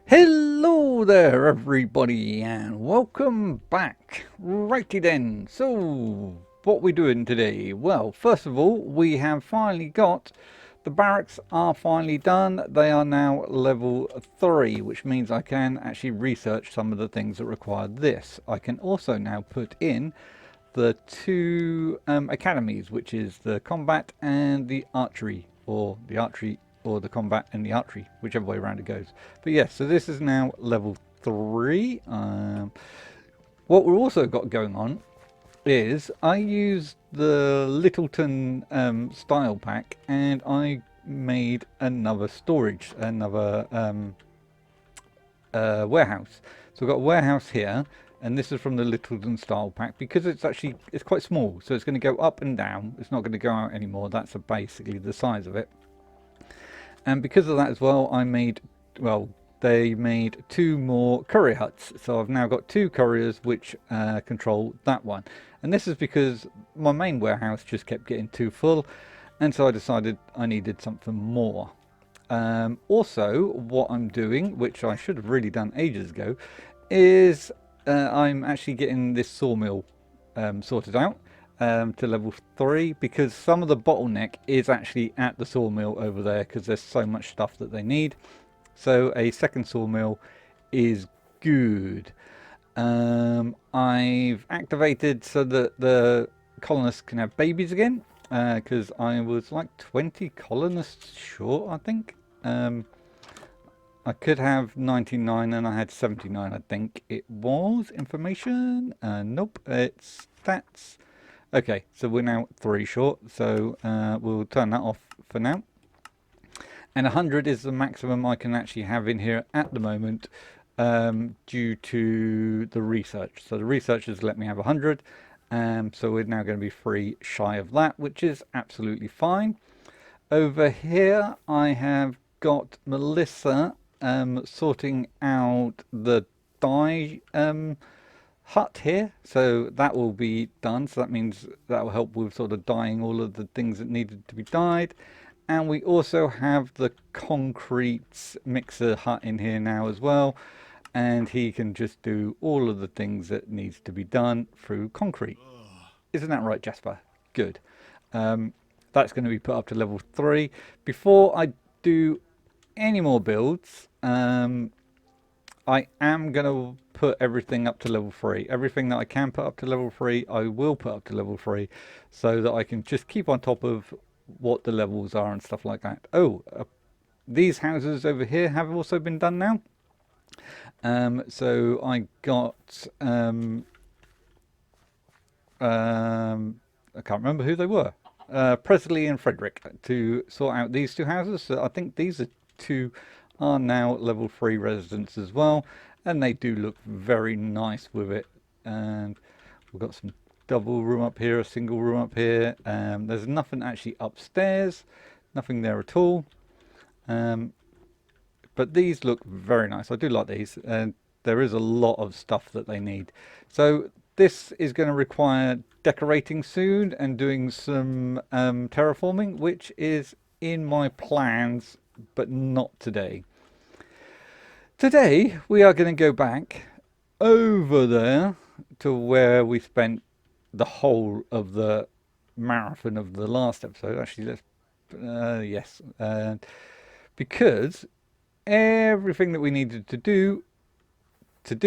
Hello there, everybody, and welcome back. Righty then. So, what we doing today? Well, first of all, we have finally got the barracks are finally done. They are now level 3, which means I can actually research some of the things that require this. I can also now put in the two academies, which is the combat and the archery, or the combat and the archery, whichever way around it goes. But yes, so this is now level 3. What we've also got going on is I used the Littleton style pack, and I made another storage, another warehouse. So we've got a warehouse here, and this is from the Littleton style pack because it's quite small, so it's going to go up and down. It's not going to go out anymore. That's basically the size of it. And because of that as well, they made 2 more courier huts. So I've now got 2 couriers which control that one. And this is because my main warehouse just kept getting too full, and so I decided I needed something more. Also, what I'm doing, which I should have really done ages ago, is I'm actually getting this sawmill sorted out to level 3, because some of the bottleneck is actually at the sawmill over there because there's so much stuff that they need. So a second sawmill is good. I've activated so that the colonists can have babies again, because I was like 20 colonists short, I think. I could have 99 and I had 79, I think it was. Information? Nope, it's stats. Okay, so we're now 3 short, so we'll turn that off for now. And 100 is the maximum I can actually have in here at the moment, due to the research. So the researchers let me have 100, so we're now going to be 3 shy of that, which is absolutely fine. Over here I have got Melissa sorting out the dye hut here, so that will be done. So that means that will help with sort of dyeing all of the things that needed to be dyed. And we also have the concrete mixer hut in here now as well, and he can just do all of the things that needs to be done through concrete. Isn't that right, Jasper? Good. That's going to be put up to level 3. Before I do any more builds, I am going to put everything up to level 3. Everything that I can put up to level 3, I will put up to level 3, so that I can just keep on top of what the levels are and stuff like that. Oh, these houses over here have also been done now. So I got I can't remember who they were. Presley and Frederick to sort out these 2 houses. So I think these are now level 3 residents as well, and they do look very nice with it. And we've got some double room up here, a single room up here. There's nothing actually upstairs, nothing there at all. But these look very nice. I do like these, and there is a lot of stuff that they need. So this is going to require decorating soon and doing some terraforming, which is in my plans, but not today. Today we are going to go back over there to where we spent the whole of the marathon of the last episode. Actually, yes, because everything that we needed to do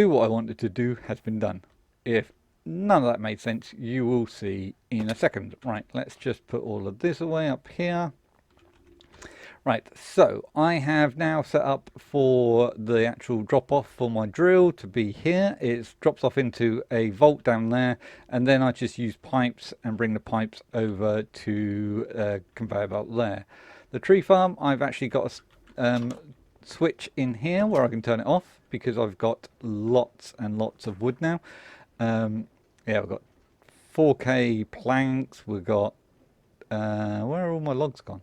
what I wanted to do has been done. If none of that made sense, you will see in a second. Right, let's just put all of this away up here. Right, so I have now set up for the actual drop off for my drill to be here. It drops off into a vault down there, and then I just use pipes and bring the pipes over to a conveyor belt there. The tree farm, I've actually got a switch in here where I can turn it off because I've got lots and lots of wood now. Yeah, we've got 4K planks. We've got where are all my logs gone?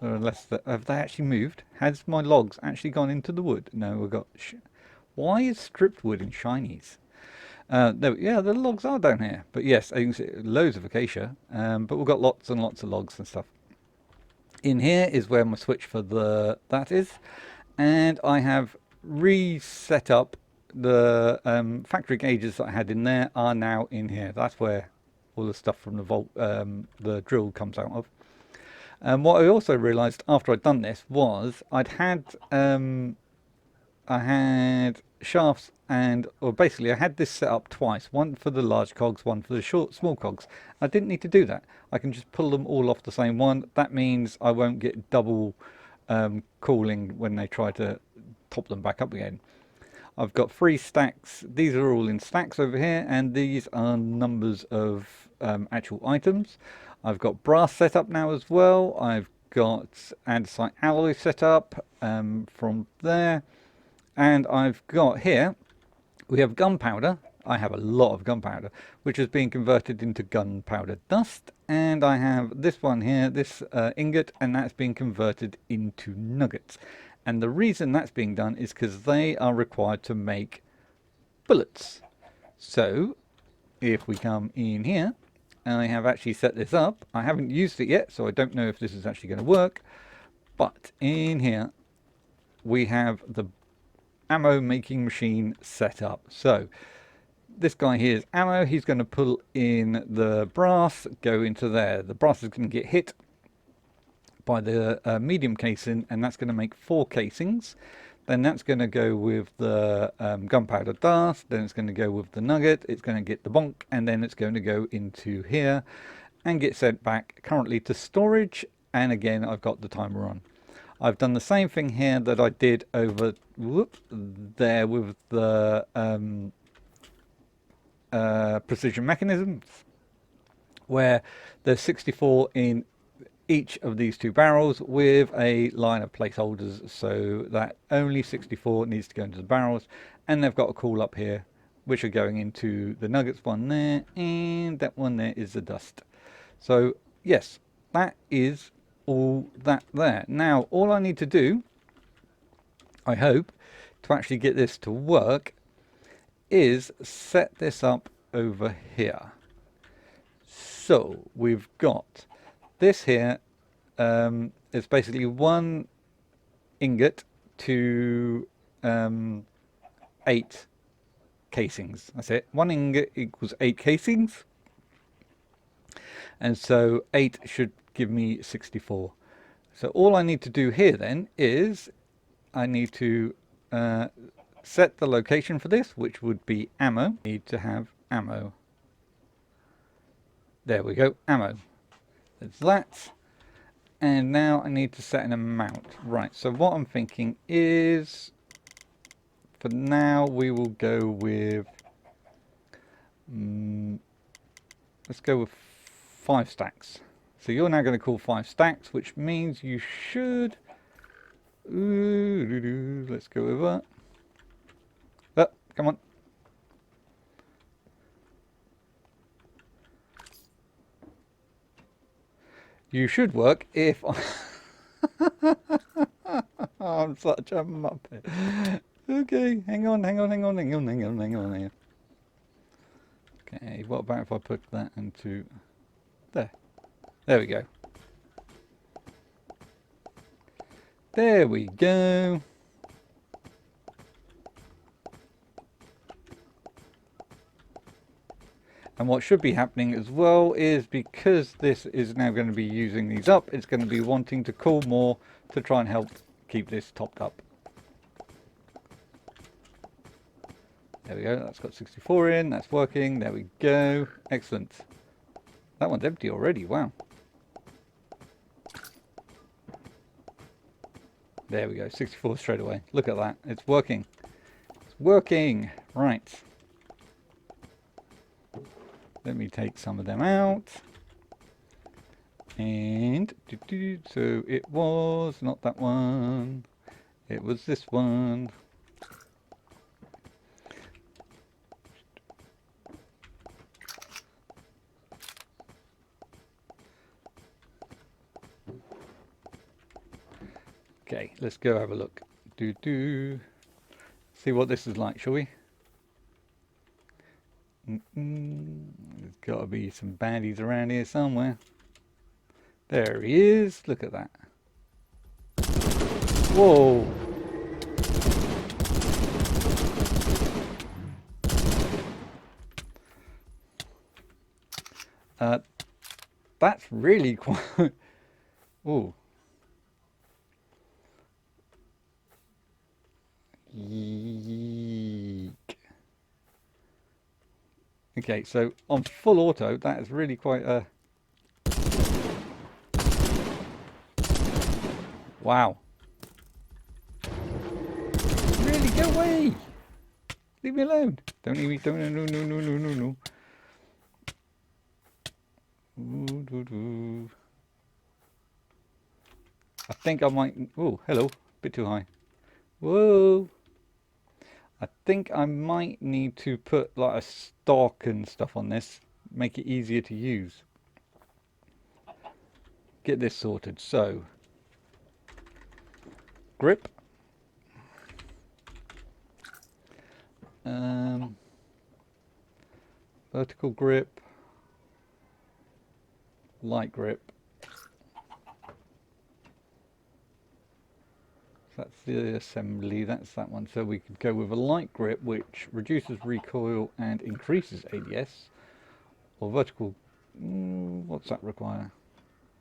Unless have they actually moved? Has my logs actually gone into the wood? No, we've got. Why is stripped wood in shinies? No, yeah, the logs are down here. But yes, you can see loads of acacia. But we've got lots and lots of logs and stuff. In here is where my switch for that is, and I have reset up the factory gauges that I had in there are now in here. That's where all the stuff from the vault, the drill comes out of. And what I also realised after I'd done this was I had shafts or basically I had this set up twice, one for the large cogs, one for the small cogs. I didn't need to do that. I can just pull them all off the same one. That means I won't get double cooling when they try to top them back up again. I've got 3 stacks. These are all in stacks over here, and these are numbers of actual items. I've got brass set up now as well. I've got andesite alloy set up from there. And I've got here, we have gunpowder. I have a lot of gunpowder, which is being converted into gunpowder dust. And I have this one here, this ingot, and that's being converted into nuggets. And the reason that's being done is because they are required to make bullets. So if we come in here, I have actually set this up. I haven't used it yet, so I don't know if this is actually going to work. But in here, we have the ammo making machine set up. So this guy here is ammo. He's going to pull in the brass, go into there. The brass is going to get hit by the medium casing, and that's going to make 4 casings. Then that's going to go with the gunpowder dust. Then it's going to go with the nugget. It's going to get the bonk, and then it's going to go into here and get sent back currently to storage. And again, I've got the timer on. I've done the same thing here that I did over there with the precision mechanisms, where there's 64 in each of these 2 barrels with a line of placeholders, so that only 64 needs to go into the barrels, and they've got a cool up here which are going into the nuggets one there, and that one there is the dust. So yes, that is all that there. Now all I need to do, I hope, to actually get this to work is set this up over here. So we've got this here, it's basically 1 ingot to 8 casings. That's it. 1 ingot equals 8 casings. And so 8 should give me 64. So all I need to do here then is I need to set the location for this, which would be ammo. I need to have ammo. There we go, ammo. There's that. And now I need to set an amount. Right, so what I'm thinking is, for now we will go with, let's go with 5 stacks. So you're now going to call 5 stacks, which means you should, let's go with that. Oh, come on. You should work if I'm such a muppet. Okay, hang on. Okay, what about if I put that into there? There we go. There we go. And what should be happening as well is, because this is now going to be using these up, it's going to be wanting to cool more to try and help keep this topped up. There we go, that's got 64 in, that's working, there we go, excellent. That one's empty already, wow. There we go, 64 straight away, look at that, it's working. It's working, right. Let me take some of them out. And so it was not that one. It was this one. Okay, let's go have a look. See what this is like, shall we? There's got to be some baddies around here somewhere. There he is. Look at that. Whoa. That's really quite... Ooh. Yeek. Okay, so on full auto, that is really quite a... Wow. Really, go away! Leave me alone. Don't leave me, don't, no, no, no, no, no, no. Ooh, doo, doo. I think I might... Oh, hello. Bit too high. Whoa. I think I might need to put like a stock and stuff on this. Make it easier to use. Get this sorted. So, grip. Vertical grip. Light grip. That's the assembly, that's that one. So we could go with a light grip, which reduces recoil and increases ADS. Or vertical, what's that require?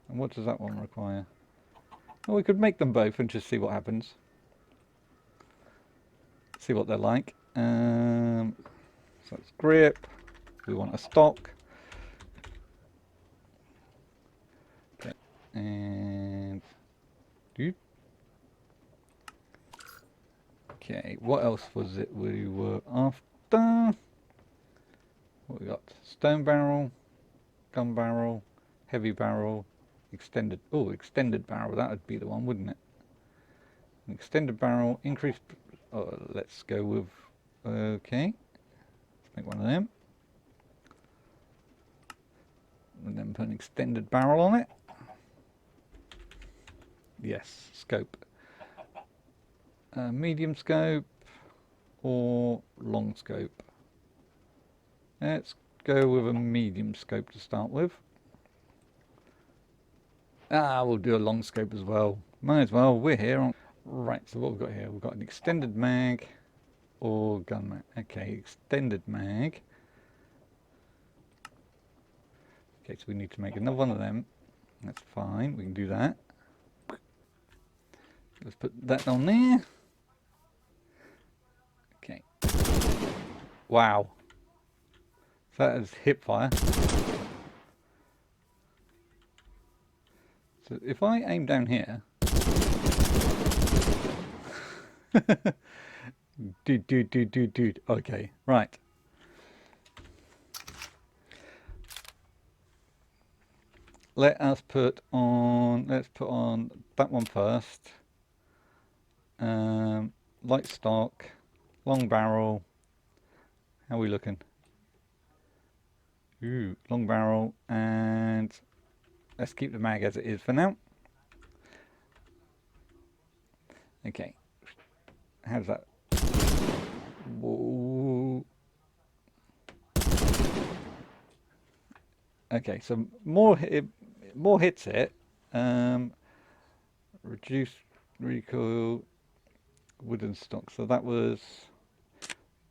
And what does that one require? Well, we could make them both and just see what happens. See what they're like. So that's grip. We want a stock. Okay. And... Okay, what else was it we were after? What we got? Stone barrel, gun barrel, heavy barrel, extended... Oh, extended barrel, that would be the one, wouldn't it? An extended barrel, increased... Oh, let's go with... Okay. Let's make one of them. And then put an extended barrel on it. Yes, scope. Medium scope or long scope. Let's go with a medium scope to start with. We'll do a long scope as well. Might as well, we're here. Right, so what we've got here, we've got an extended mag or gun mag. Okay, extended mag. Okay, so we need to make another one of them. That's fine, we can do that. Let's put that on there. Okay. Wow. That is hip fire. So if I aim down here... dude. Okay, right. Let us put on... Let's put on that one first. Light stock, long barrel. How are we looking? Ooh, long barrel, and let's keep the mag as it is for now. Okay. How's that? Whoa. Okay, so more hits it. Reduce recoil, wooden stock. So that was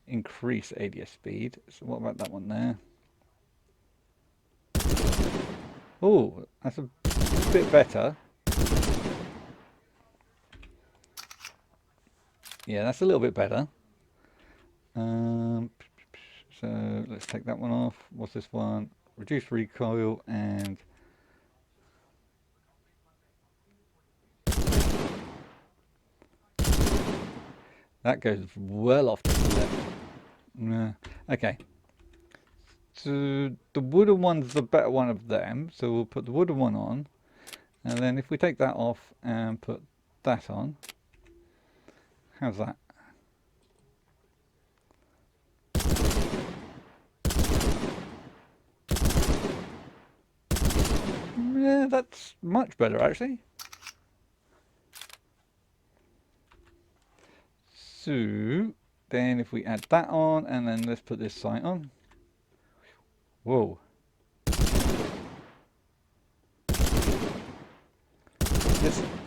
increase ADS speed. So what about that one there? Oh, that's a bit better. Yeah, that's a little bit better. So let's take that one off. What's this one? Reduce recoil and that goes well off to the left. Okay. So the wooden one's the better one of them. So we'll put the wooden one on. And then if we take that off and put that on. How's that? Yeah, that's much better actually. So then if we add that on and then let's put this sight on. Whoa.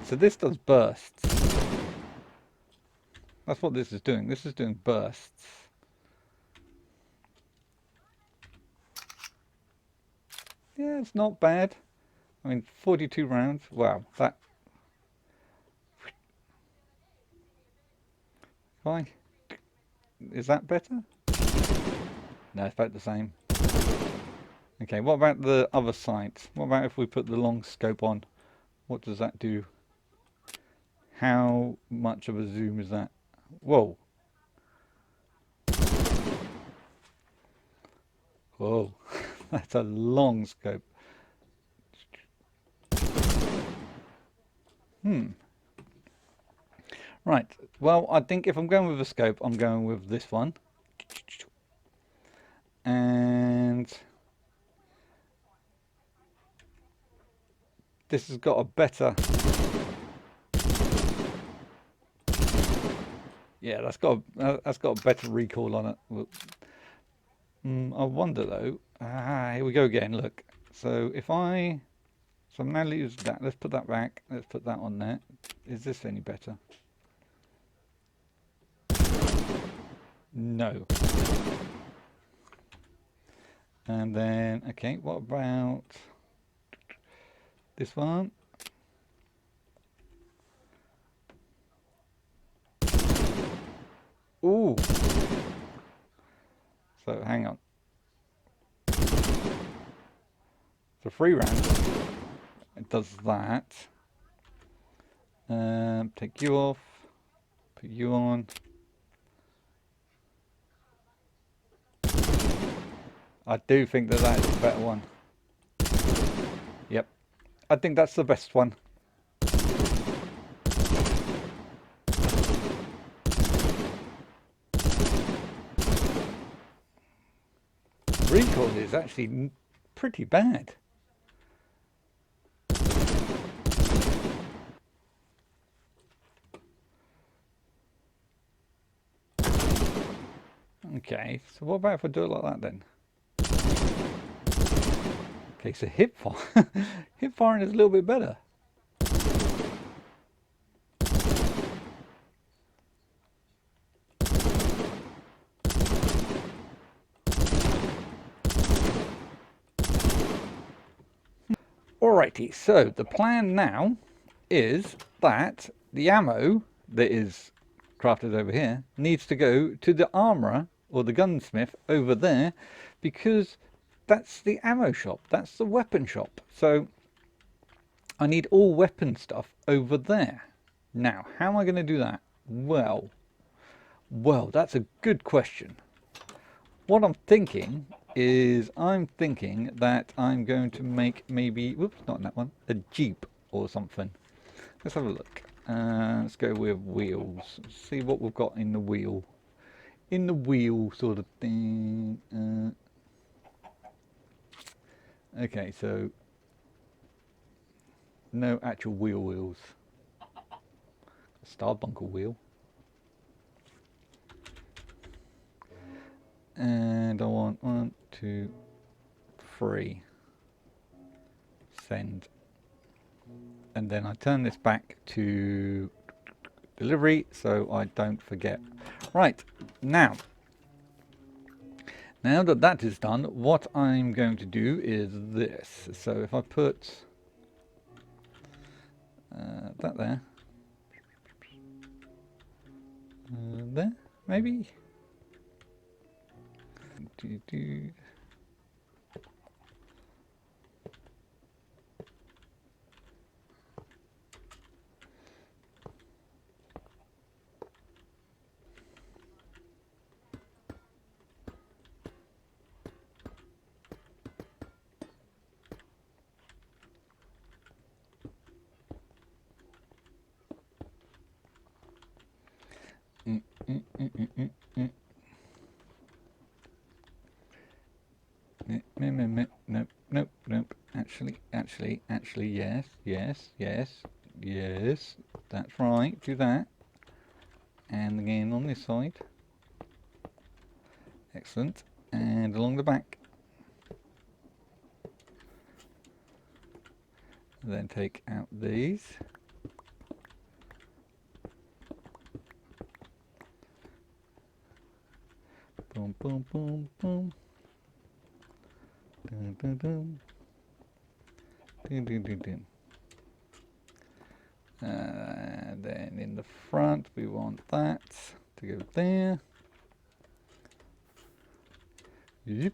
So this does bursts. That's what this is doing. This is doing bursts. Yeah, it's not bad. I mean, 42 rounds. Wow, that. Fine. Is that better? No, it's about the same. Okay, what about the other side? What about if we put the long scope on? What does that do? How much of a zoom is that? Whoa. Whoa. That's a long scope. Right. Well, I think if I'm going with a scope, I'm going with this one. And this has got a better... Yeah, that's got a better recoil on it. I wonder though. Here we go again. Look. So if I... So I'm now use that. Let's put that back. Let's put that on there. Is this any better? No. And then, okay, what about this one? Ooh. So hang on. So 3 rounds. It does that. Take you off. Put you on. I do think that that is the better one. Yep. I think that's the best one. Recoil is actually pretty bad. Okay, so what about if I do it like that then? Okay, so hip fire, hip firing is a little bit better. Alrighty, so the plan now is that the ammo that is crafted over here needs to go to the armourer or the gunsmith over there, because that's the ammo shop, that's the weapon shop. So I need all weapon stuff over there. Now, how am I going to do that? Well, that's a good question. What I'm thinking is I'm thinking that I'm going to make maybe, whoops, not that one, a Jeep or something. Let's have a look. Let's go with wheels. See what we've got in the wheel. In the wheel sort of thing. Okay, so no actual wheels. A Starbunker wheel. And I want 1, 2, 3. Send. And then I turn this back to delivery so I don't forget. Right, now that that is done, what I'm going to do is this. So if I put that there, there, maybe. Nope. Actually, yes. That's right. Do that. And again on this side. Excellent. And along the back. Then take out these. Boom. Dun. Then in the front we want that to go there. Yep.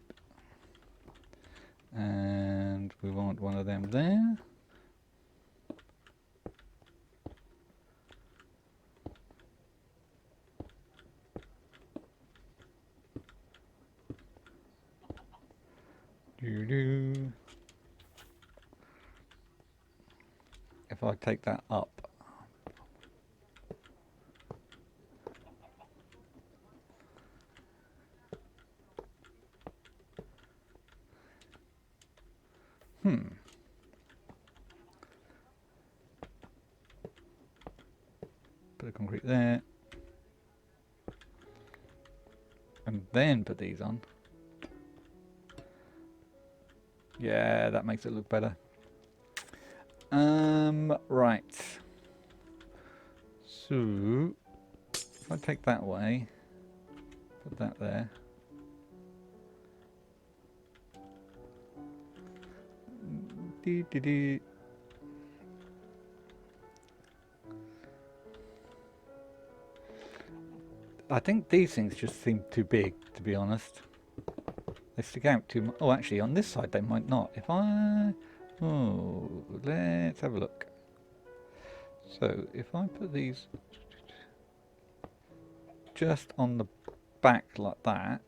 And we want one of them there. Doo-doo. If I take that up. Bit of concrete there. And then put these on. Yeah, that makes it look better. Right. So, if I take that away, put that there. Dee-dee-dee. I think these things just seem too big, to be honest. They stick out too much. Oh, actually, on this side they might not. If I... Oh, let's have a look. So, if I put these just on the back like that,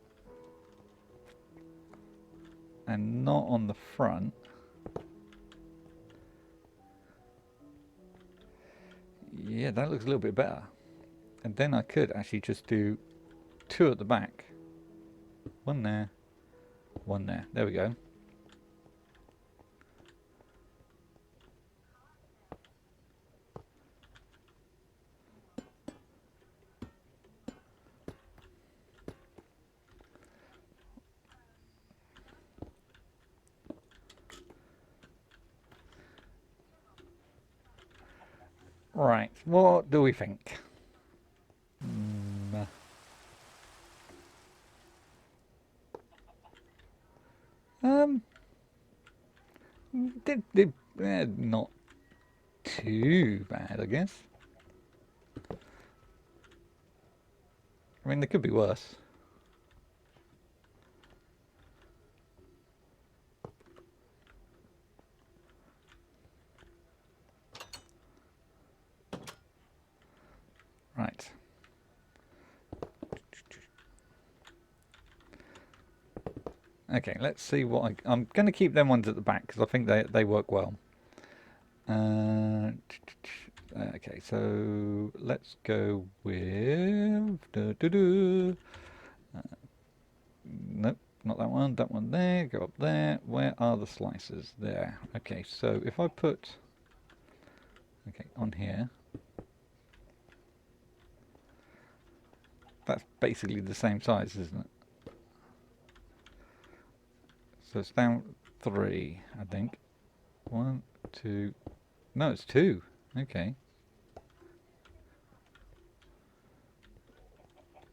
and not on the front, yeah, that looks a little bit better. And then I could actually just do two at the back. One there, one there. There we go. Right, what do we think? Not too bad, I guess. I mean, they could be worse. Right. Okay, let's see what I'm going to keep them ones at the back because I think they work well. Okay, so let's go with... nope, not that one. That one there. Go up there. Where are the slices? There. Okay, so if I put... Okay, on here. That's basically the same size, isn't it? So it's down 3, I think. 1, 2... No, it's 2. Okay.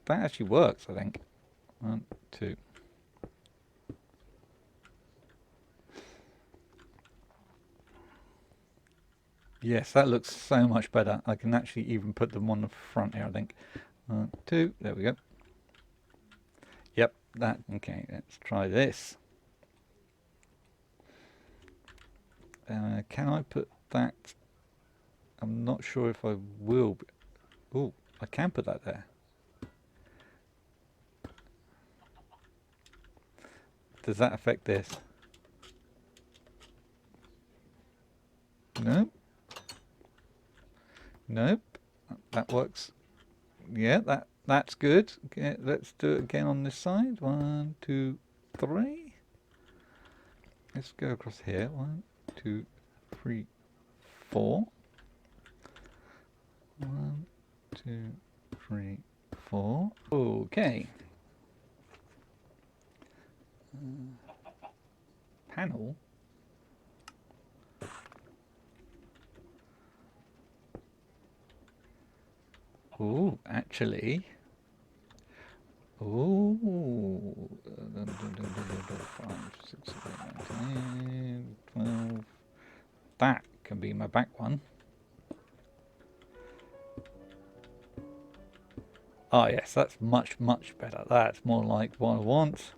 That actually works, I think. 1, 2. Yes, that looks so much better. I can actually even put them on the front here, I think. 1, 2. There we go. Yep, that. Okay, let's try this. Can I put that? I'm not sure if I will. Oh, I can put that there. Does that affect this? Nope. Nope. That works. Yeah, that's good. Okay, let's do it again on this side. 1, 2, 3. Let's go across here. 1, 2, 3, 4. 1, 2, 3, 4. Okay. Panel. Oh, actually. Oh. 5, 6, 7, 8, 9, 10, 12, That can be my back one. Ah, yes, that's much, much better. That's more like what I want.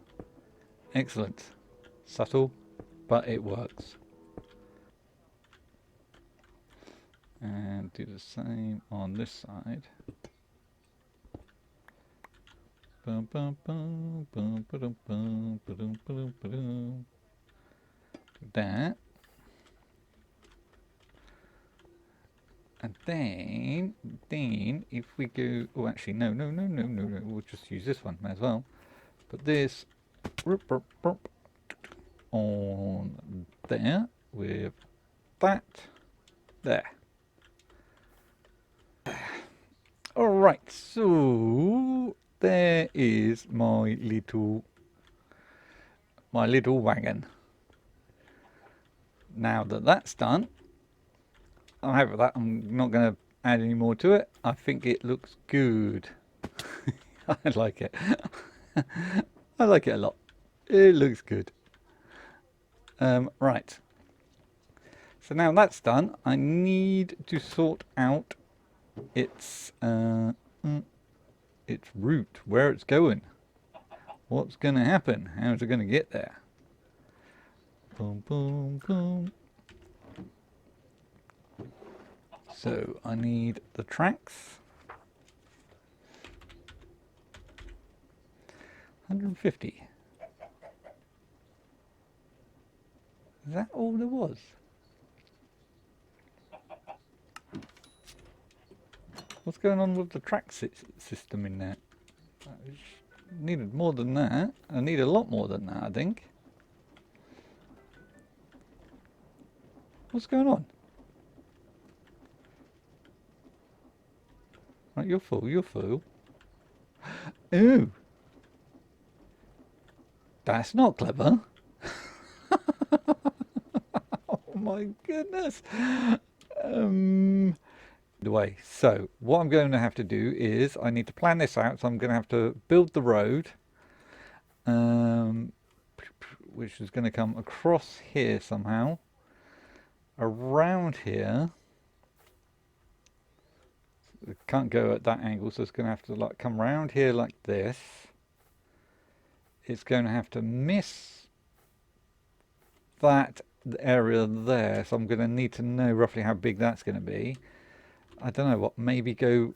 Excellent. Subtle, but it works. And do the same on this side. That. And then if we go, oh, actually, no, we'll just use this one as well. Put this on there with that there. All right, so there is my little wagon. Now that that's done, I'm happy with that. I'm not going to add any more to it. I think it looks good. I like it. I like it a lot. It looks good. Right. So now that's done, I need to sort out its route, where it's going. What's going to happen? How's it going to get there? Boom, boom, boom. So I need the tracks. 150. Is that all there was? What's going on with the track system in there? I needed more than that. I need a lot more than that, I think. What's going on? Right, you're full, you're full. Ooh. That's not clever. Oh my goodness. The way. So what I'm going to have to do is I need to plan this out. So I'm going to have to build the road, which is going to come across here somehow, around here. It can't go at that angle, so it's going to have to like come around here like this. It's going to have to miss that area there, so I'm going to need to know roughly how big that's going to be. I don't know what, maybe go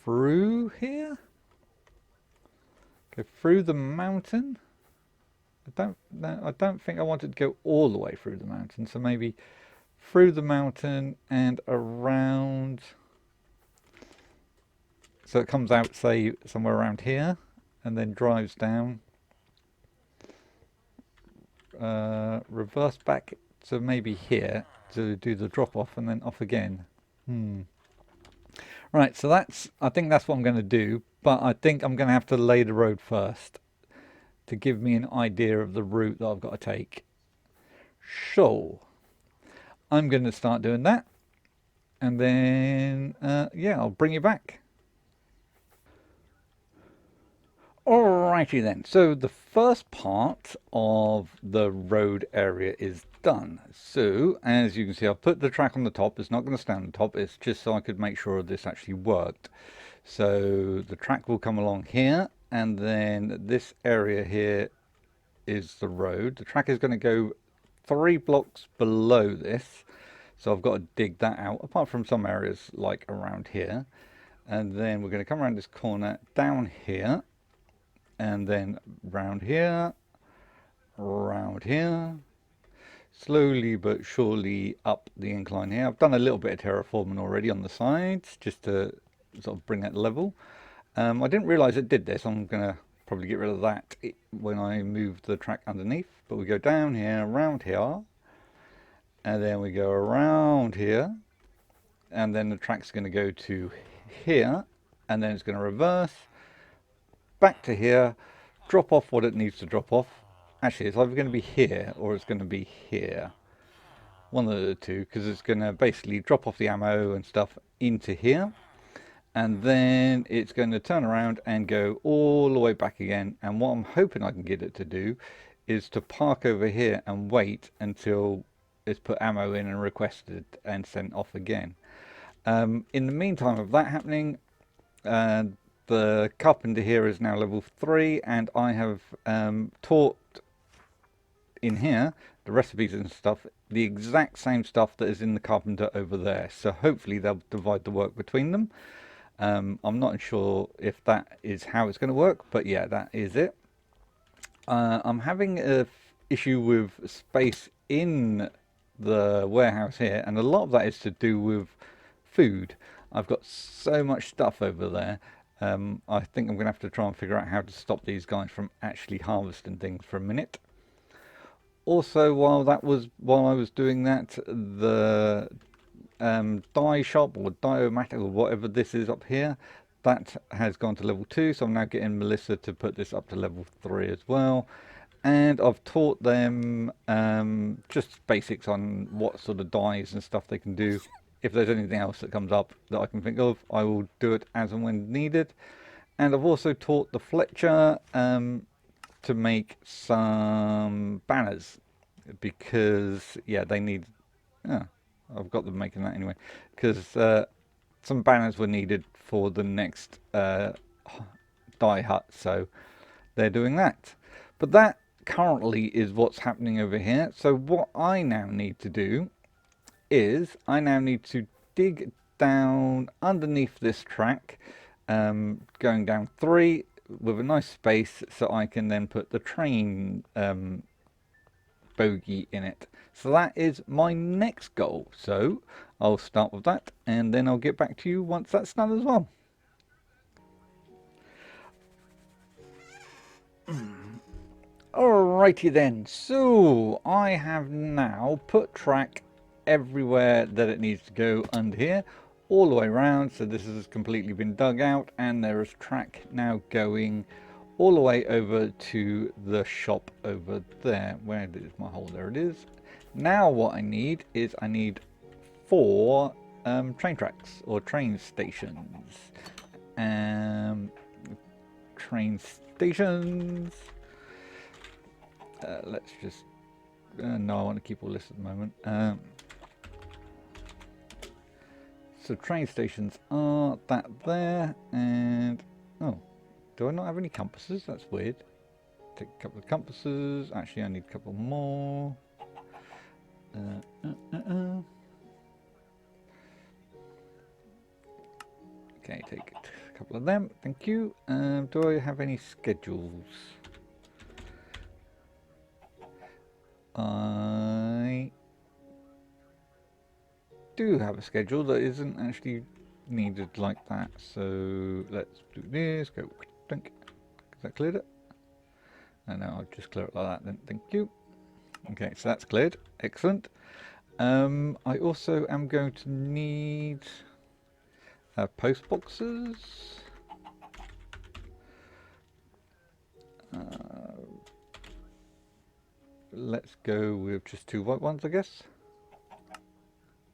through here? Go through the mountain? I don't think I wanted to go all the way through the mountain, so maybe through the mountain and around. So it comes out, say, somewhere around here, and then drives down. Reverse back to maybe here to do the drop off, and then off again. Right, so I think that's what I'm going to do, but I think I'm going to have to lay the road first to give me an idea of the route that I've got to take. So I'm going to start doing that, and then yeah, I'll bring you back. Alrighty then, so the first part of the road area is done. So as you can see, I've put the track on the top. It's not going to stand on the top, it's just so I could make sure this actually worked. So the track will come along here, and then this area here is the road. The track is going to go 3 blocks below this, so I've got to dig that out, apart from some areas like around here. And then we're going to come around this corner down here, and then round here, slowly but surely up the incline here. I've done a little bit of terraforming already on the sides, just to sort of bring that level. I didn't realize it did this. I'm gonna probably get rid of that when I move the track underneath, but we go down here, around here, and then we go around here, and then the track's going to go to here, and then it's going to reverse back to here, drop off what it needs to drop off. Actually, it's either going to be here or it's going to be here, one of the two, because it's going to basically drop off the ammo and stuff into here, and then it's going to turn around and go all the way back again. And what I'm hoping I can get it to do is to park over here and wait until is put ammo in and requested and sent off again. In the meantime of that happening, the carpenter here is now level 3, and I have taught in here the recipes and stuff, the exact same stuff that is in the carpenter over there. So hopefully they'll divide the work between them. I'm not sure if that is how it's going to work, but yeah, that is it. I'm having a issue with space in the warehouse here, and a lot of that is to do with food. I've got so much stuff over there. I think I'm going to have to try and figure out how to stop these guys from actually harvesting things for a minute. Also, while I was doing that, the dye shop or diomatic or whatever this is up here, that has gone to level 2, so I'm now getting Melissa to put this up to level 3 as well. And I've taught them just basics on what sort of dyes and stuff they can do. If there's anything else that comes up that I can think of, I will do it as and when needed. And I've also taught the Fletcher to make some banners, because yeah, they need, I've got them making that anyway, because some banners were needed for the next dye hut, so they're doing that. But that currently is what's happening over here. So what I now need to do is I now need to dig down underneath this track, going down 3 with a nice space, so I can then put the train bogey in it. So that is my next goal. So I'll start with that, and then I'll get back to you once that's done as well. Alrighty then, so I have now put track everywhere that it needs to go under here, all the way around. So this has completely been dug out, and there is track now going all the way over to the shop over there. Where is my hole? There it is. Now what I need is I need 4 train tracks or train stations. Train stations. Let's just no, I want to keep all this at the moment. So train stations are that there, and oh, do I not have any compasses? That's weird. Take a couple of compasses. Actually, I need a couple more. Okay, take a couple of them. Thank you. Do I have any schedules? I do have a schedule that isn't actually needed like that. So let's do this. Go. Think. Is that cleared it? No, I'll just clear it like that then. Thank you. Okay, so that's cleared. Excellent. I also am going to need post boxes. Let's go with just 2 white ones, I guess.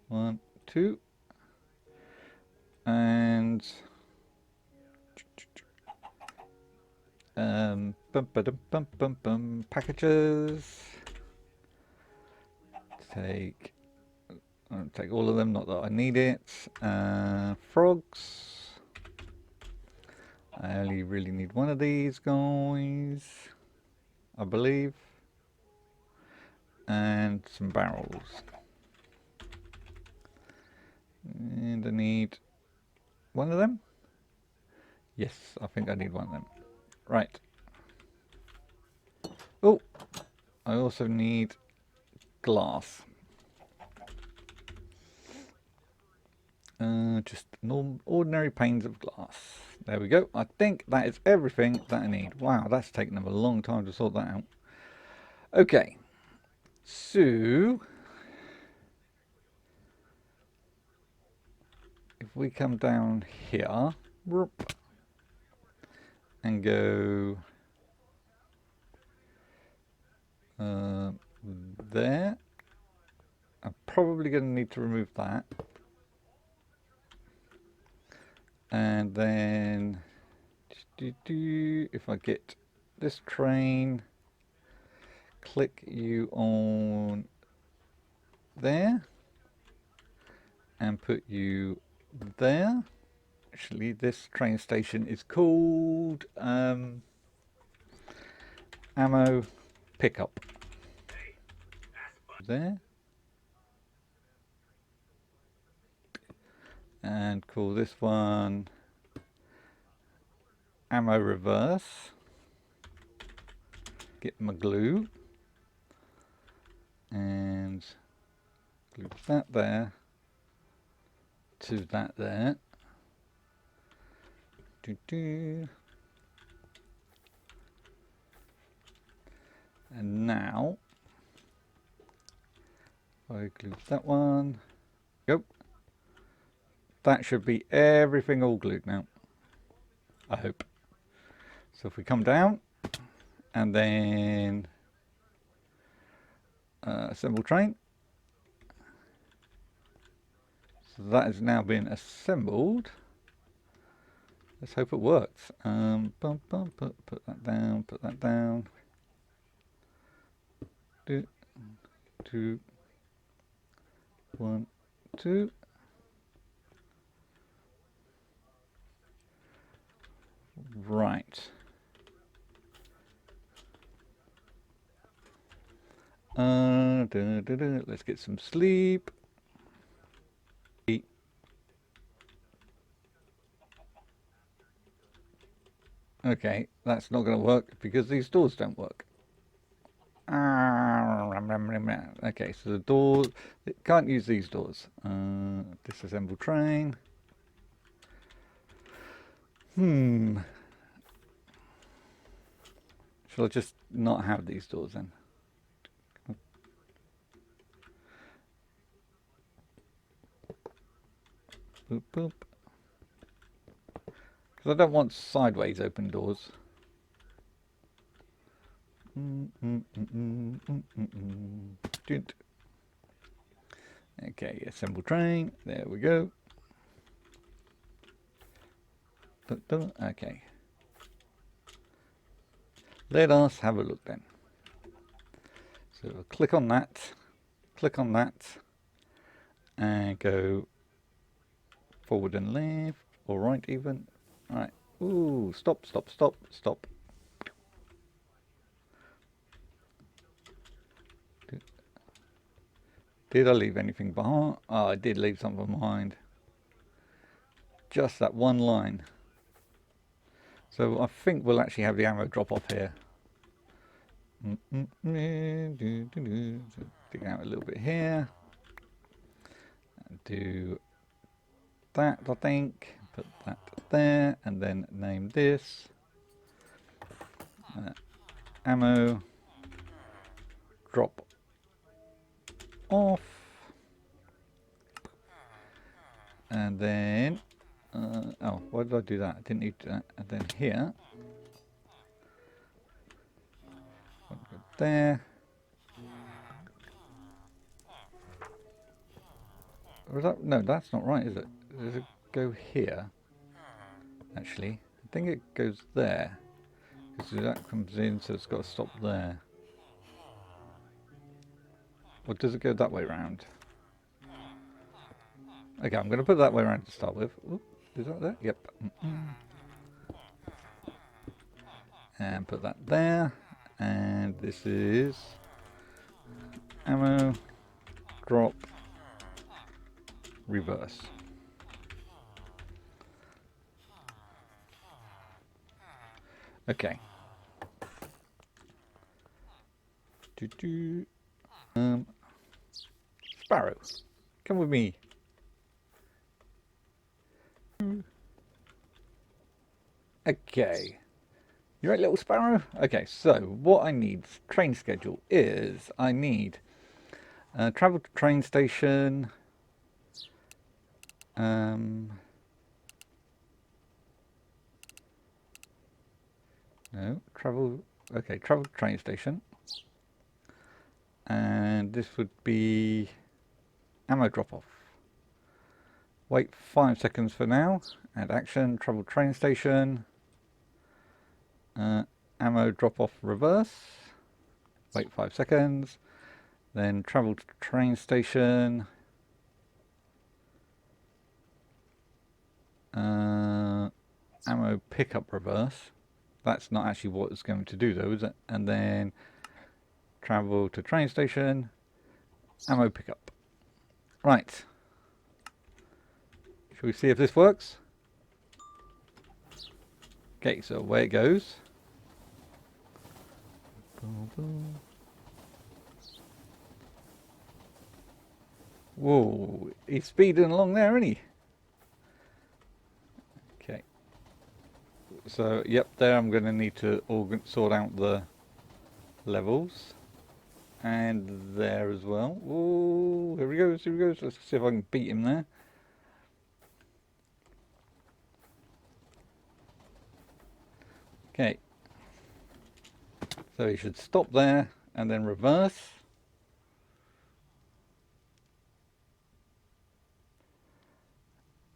1, 2. And packages. I'll take all of them, not that I need it. Frogs. I only really need 1 of these guys, I believe. And some barrels. And I need 1 of them. Yes, I think I need 1 of them. Right. Oh, I also need glass. Just ordinary panes of glass. There we go. I think that is everything that I need. Wow, that's taken them a long time to sort that out. Okay. So, if we come down here and go there, I'm probably going to need to remove that. And then if I get this train, click you on there and put you there. Actually, this train station is called ammo pickup. There. And call this one ammo reverse. Get my glue and glue that there to that there. And now I glue that one. Go. That should be everything all glued now, I hope. So if we come down and then assemble train. So that has now been assembled. Let's hope it works. Put that down, put that down. 2, 1, 2. Right. Let's get some sleep. Okay, that's not going to work because these doors don't work. Okay, so the door, it can't use these doors. Disassemble train. Shall I just not have these doors then? Boop, boop. Because I don't want sideways open doors. Okay, assemble train. There we go. Okay. Let us have a look then. So we'll click on that, and go forward and left, or right even. Right. Ooh, stop, stop, stop, stop. Did I leave anything behind? Oh, I did leave something behind. Just that one line. So I think we'll actually have the ammo drop off here. Dig out a little bit here. Do that, I think. Put that there, and then name this ammo drop off. And then, oh, why did I do that? I didn't need that. And then here, there. Or is that, no, that's not right, is it? Does it go here? Actually, I think it goes there. Because that comes in, so it's got to stop there. Or does it go that way around? Okay, I'm going to put it that way around to start with. Ooh, is that there? Yep. And put that there. And this is ammo drop reverse. Okay. Sparrow, come with me. Okay. You right, little sparrow? Okay, so what I need, train schedule, is I need travel to train station. No, travel, okay, travel to train station. And this would be ammo drop off. Wait 5 seconds for now. Add action, travel train station. Ammo drop off reverse. Wait 5 seconds. Then travel to train station. Ammo pickup reverse. That's not actually what it's going to do though, is it? And then travel to train station. Ammo pickup. Right. Shall we see if this works? Okay, so away it goes. Boom, boom. Whoa, he's speeding along there, isn't he? Okay. So, yep, there I'm going to need to sort out the levels. And there as well. Ooh, here he goes, here he goes. Let's see if I can beat him there. Okay. So he should stop there and then reverse.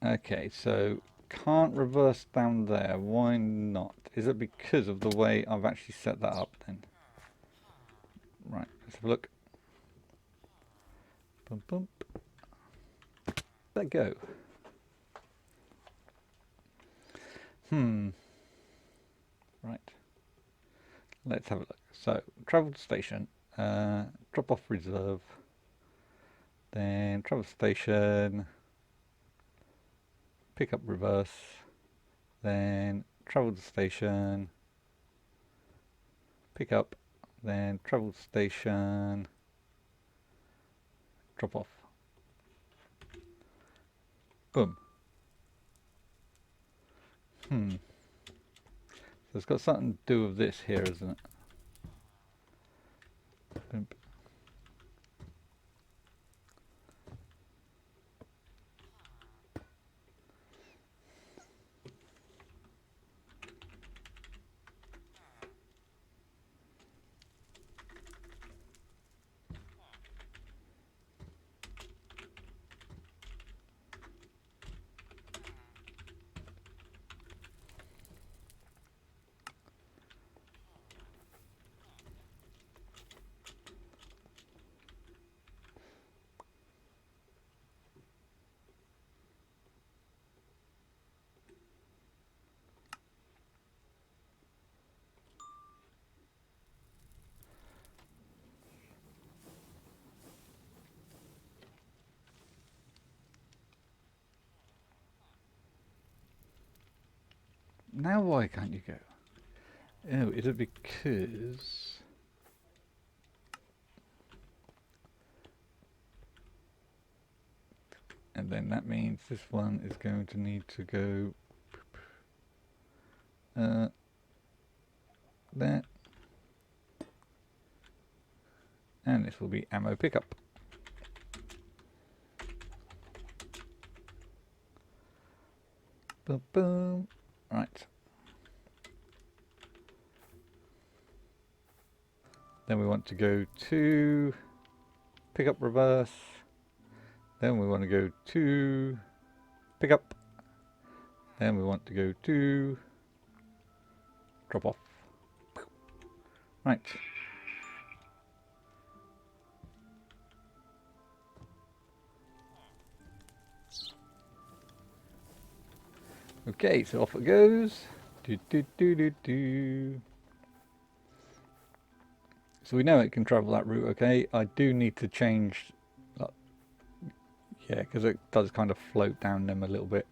Okay, so can't reverse down there. Why not? Is it because of the way I've actually set that up then? Right, let's have a look. Bump, bump. Let go. Right. Let's have a look. So, travel to station, drop off reserve, then travel to station, pick up reverse, then travel to station, pick up, then travel to station, drop off. Boom. So it's got something to do with this here, isn't it? Boom. Now why can't you go? Oh, is it because... And then that means this one is going to need to go there. And this will be ammo pickup. Boom, boom. Right. Then we want to go to pick up reverse. Then we want to go to pick up. Then we want to go to drop off. Right. Okay, so off it goes. Do, do, do, do, do. So we know it can travel that route, okay? I do need to change... yeah, because it does kind of float down them a little bit.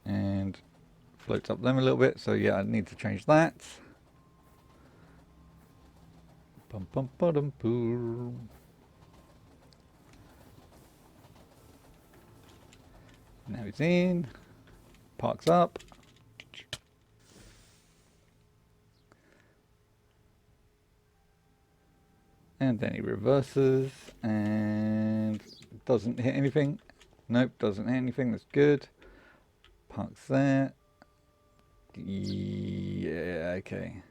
And floats up them a little bit, so yeah, I need to change that. Bum, bum, ba-dum, boom. Now he's in, parks up. And then he reverses and doesn't hit anything. Nope, doesn't hit anything, that's good. Parks there. Yeah, okay.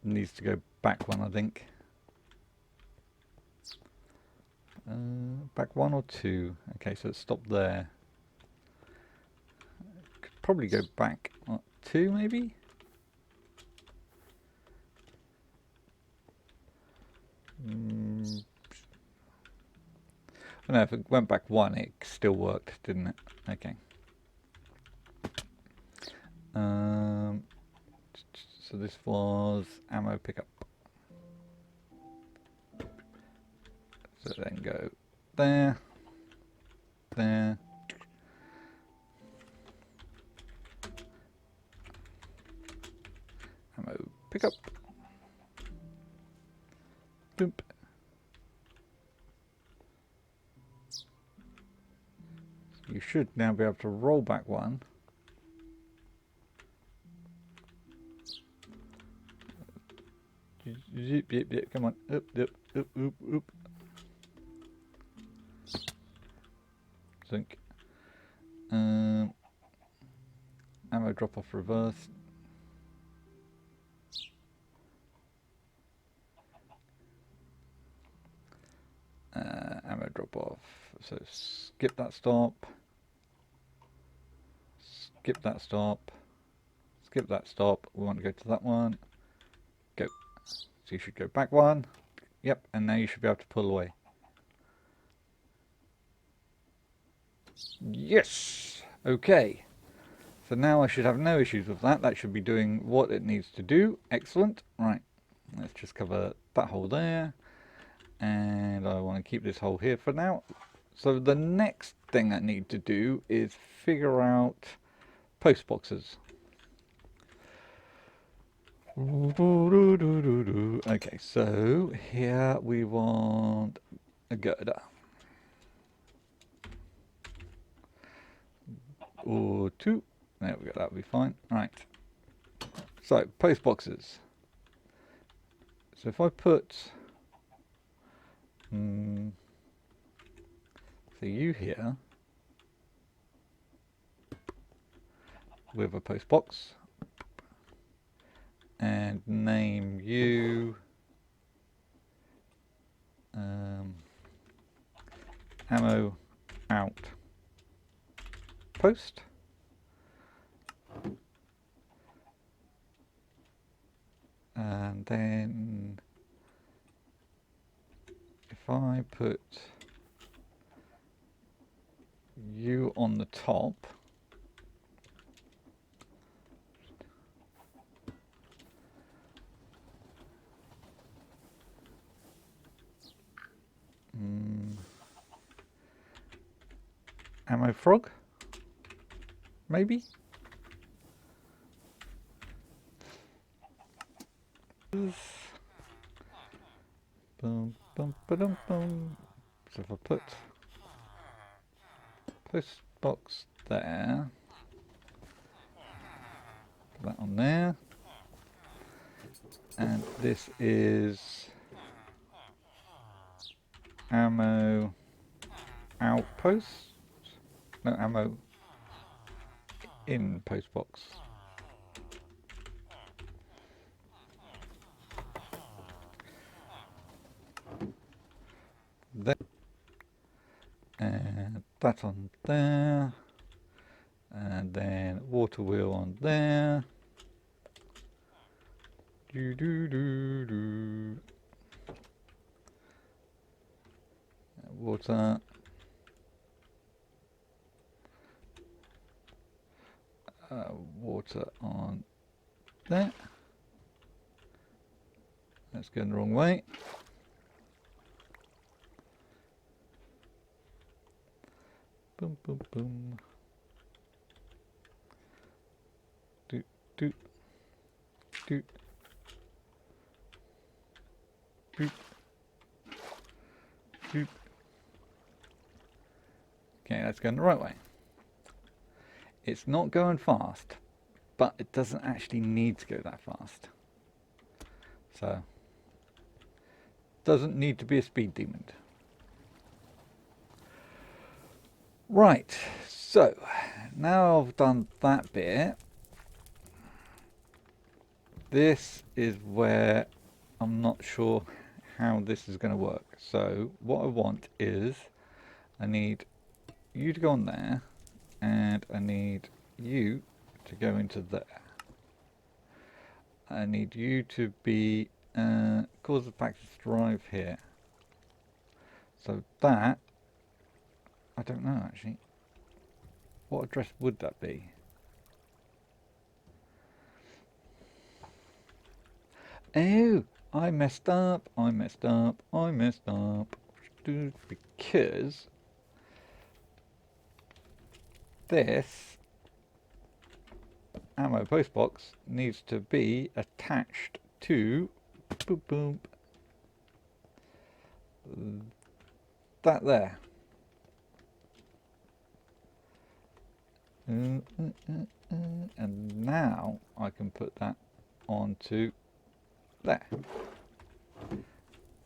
Needs to go back one, I think. Back one or two. Okay, so it's stopped there. Could probably go back two, maybe? Oh, no, if it went back one, it still worked, didn't it? Okay. So this was ammo pickup. So then go there, there. Ammo pickup. Boop. You should now be able to roll back one. Zip, zip, zip. Come on. Up, up, up, up, up. Sink. Ammo drop off reverse. Ammo drop off. So skip that stop. Skip that stop. Skip that stop. We want to go to that one. Go. So you should go back one. Yep, and now you should be able to pull away. Yes! Okay. So now I should have no issues with that. That should be doing what it needs to do. Excellent. Right. Let's just cover that hole there. And I want to keep this hole here for now. So the next thing I need to do is figure out post boxes. Okay, so here we want a girder. Or two. There we go, that'll be fine. Right. So, post boxes. So if I put so you here with a post box and name you ammo out post. And then if I put you on the top, ammo frog, maybe? Boom, boom, boom, boom. So if I put post box there, put that on there, and this is ammo outpost, no, ammo in post box. There. And that on there, and then water wheel on there. Do do do do. Water. Water on there. That's going the wrong way. Boom, boom, boom. Doot, doot, doot. Doot. Doot. Okay, that's going the right way. It's not going fast, but it doesn't actually need to go that fast. So, doesn't need to be a speed demon. Right, so now I've done that bit, this is where I'm not sure how this is going to work. So what I want is, I need you to go on there, and I need you to go into there. I need you to be causes package to arrive here. So that, I don't know actually. What address would that be? Oh, I messed up, I messed up, I messed up. Because this ammo postbox needs to be attached to boop, boop, that there. And now I can put that onto there.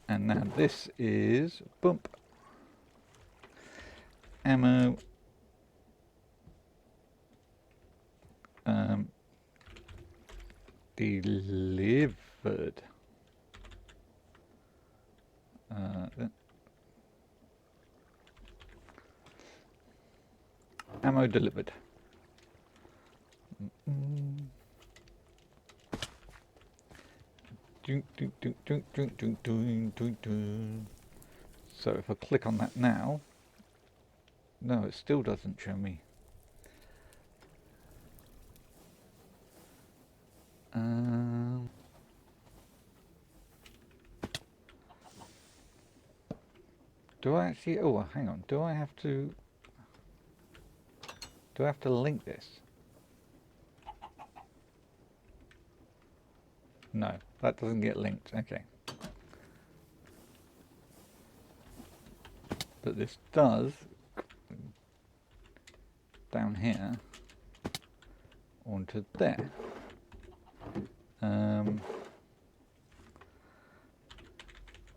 And now this is bump ammo delivered. Ammo delivered. So if I click on that now, no, it still doesn't show me. Do I actually? Oh, hang on. Do I have to link this? No, that doesn't get linked. Okay. But this does down here onto there.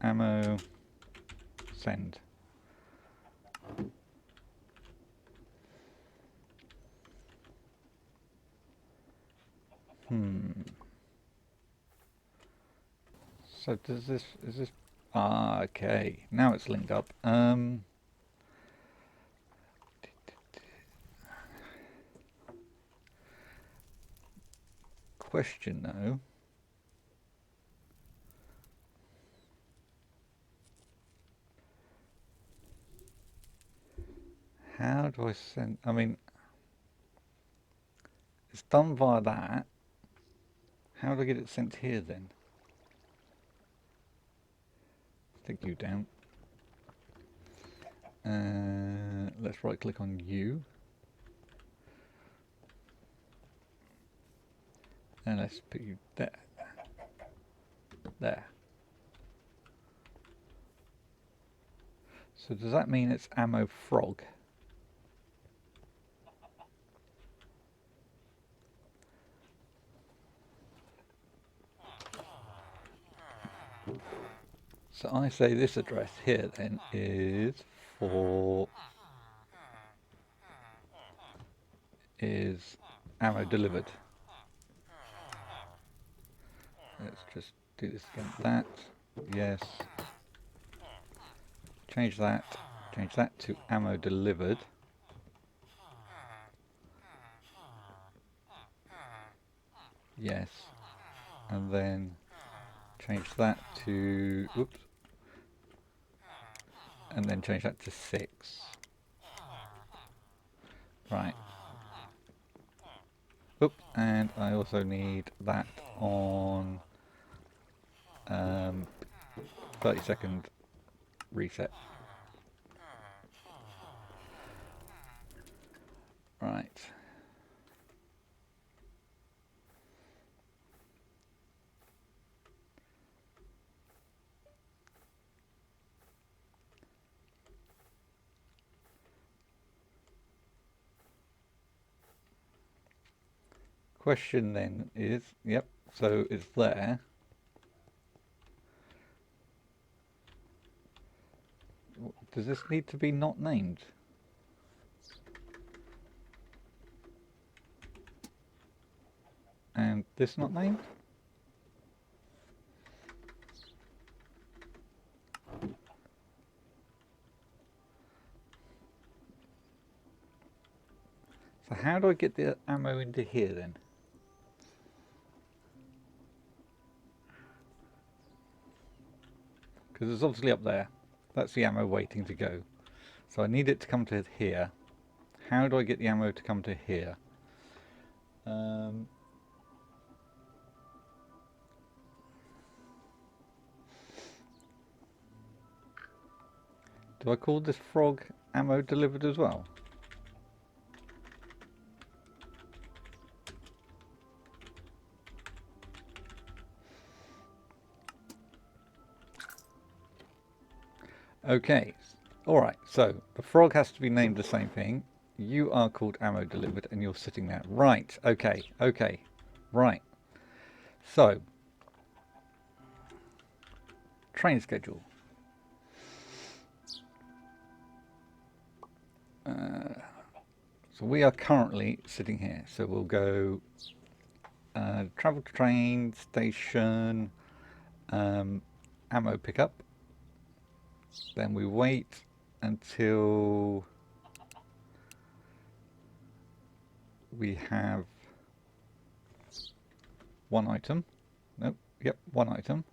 Ammo send. So does this, is this, okay, now it's linked up. Question though. How do I send, I mean, it's done via that. How do I get it sent here then? Take you down. Let's right click on you. And let's put you there. There. So does that mean it's ammo frog? So I say this address here then is ammo delivered. Let's just do this again. That, yes. Change that to ammo delivered. Yes. And then change that to, oops. And then change that to 6. Right. Oops, and I also need that on 30-second reset. Right. Question then is, yep, so it's there. Does this need to be not named? And this not named? So how do I get the ammo into here then? because it's obviously up there. That's the ammo waiting to go. So I need it to come to here. How do I get the ammo to come to here? Do I call this frog ammo delivered as well? Okay, alright, so the frog has to be named the same thing. You are called ammo delivered and you're sitting there. Right, okay, right. So, train schedule. So we are currently sitting here. So we'll go travel to train, station, ammo pickup. Then we wait until we have one item. Nope, yep, one item.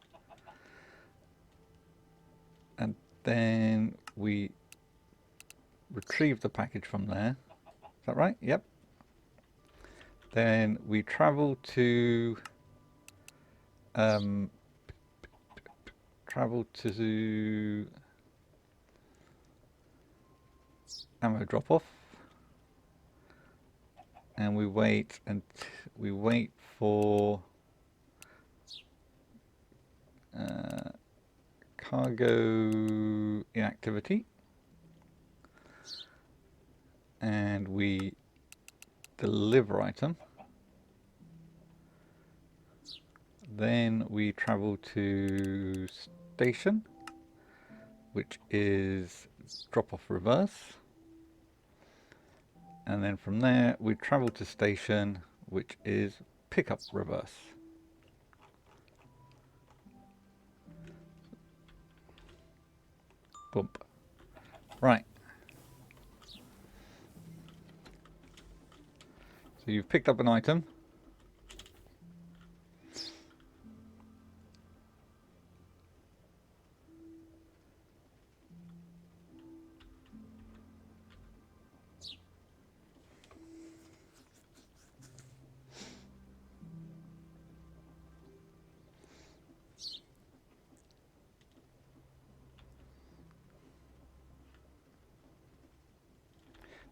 And then we retrieve the package from there. Is that right? Yep. Then we travel to ammo drop off, and we wait for cargo inactivity, and we deliver item. Then we travel to station, which is drop off reverse. And then from there we travel to station, which is pick up reverse. Bump. Right. So you've picked up an item.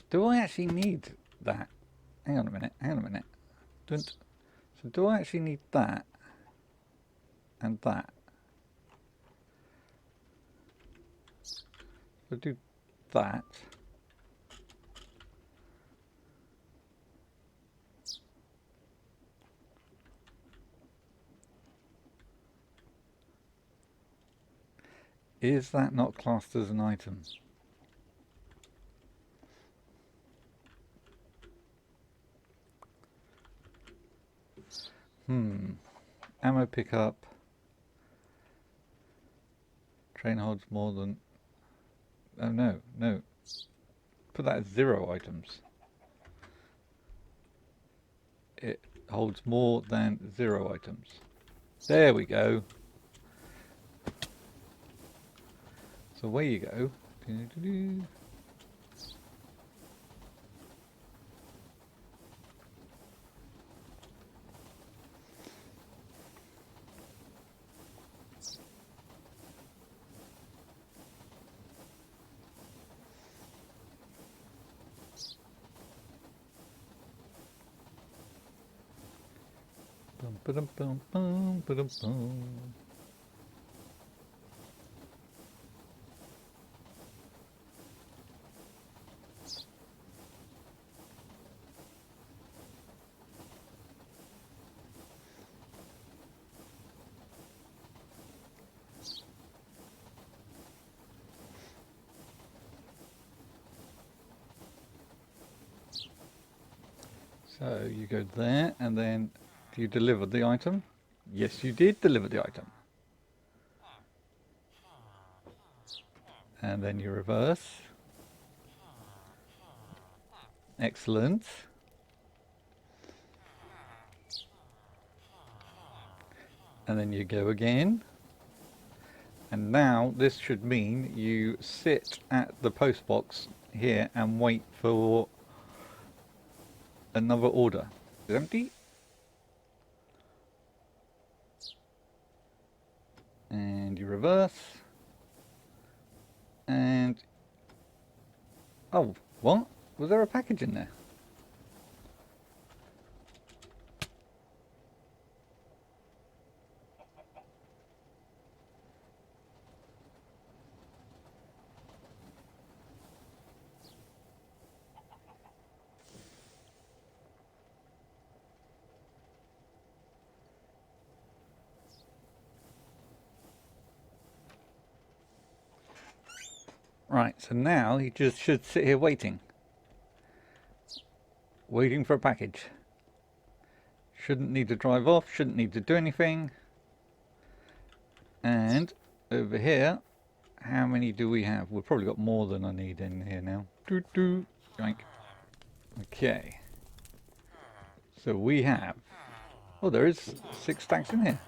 Do I actually need that? Hang on a minute. So do I actually need that and that? So do that. Is that not classed as an item? Ammo pickup. Train holds more than... Oh no. Put that as 0 items. It holds more than 0 items. There we go. So away you go. So you go there, and then do you deliver the item? Yes, you did deliver the item. And then you reverse. Excellent. And then you go again. And now this should mean you sit at the post box here and wait for another order. It's empty. And you reverse. And... oh, what? Was there a package in there? Right, so now he just should sit here waiting. Waiting for a package. Shouldn't need to drive off, shouldn't need to do anything. And over here, how many do we have? We've probably got more than I need in here now. Doo doo. Drink. Okay. So we have... oh, there is 6 stacks in here.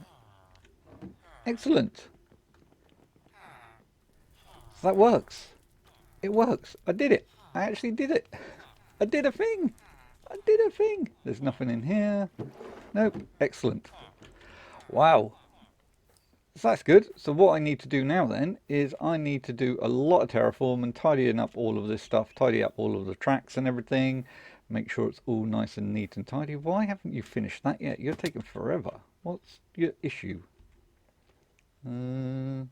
Excellent. So that works. It works. I did it. I actually did it. I did a thing. I did a thing. There's nothing in here. Nope. Excellent. Wow. So that's good. So what I need to do now then is I need to do a lot of terraform and tidying up all of this stuff, tidy up all of the tracks and everything, make sure it's all nice and neat and tidy. Why haven't you finished that yet? You're taking forever. What's your issue? Oh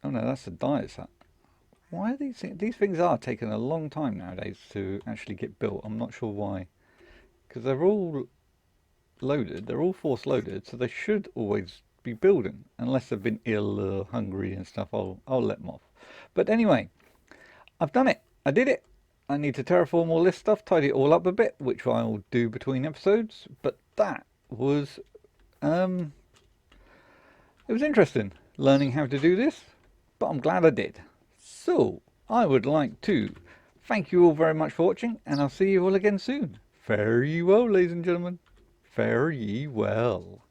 no, that's a diet set. Why are these things are taking a long time nowadays to actually get built. I'm not sure why. Because they're all loaded, they're all force loaded, so they should always be building. Unless they've been ill or hungry and stuff, I'll let them off. But anyway, I've done it. I did it. I need to terraform all this stuff, tidy it all up a bit, which I'll do between episodes. But that was it was interesting learning how to do this, but I'm glad I did. So I would like to thank you all very much for watching, and I'll see you all again soon. Fare ye well, ladies and gentlemen. Fare ye well.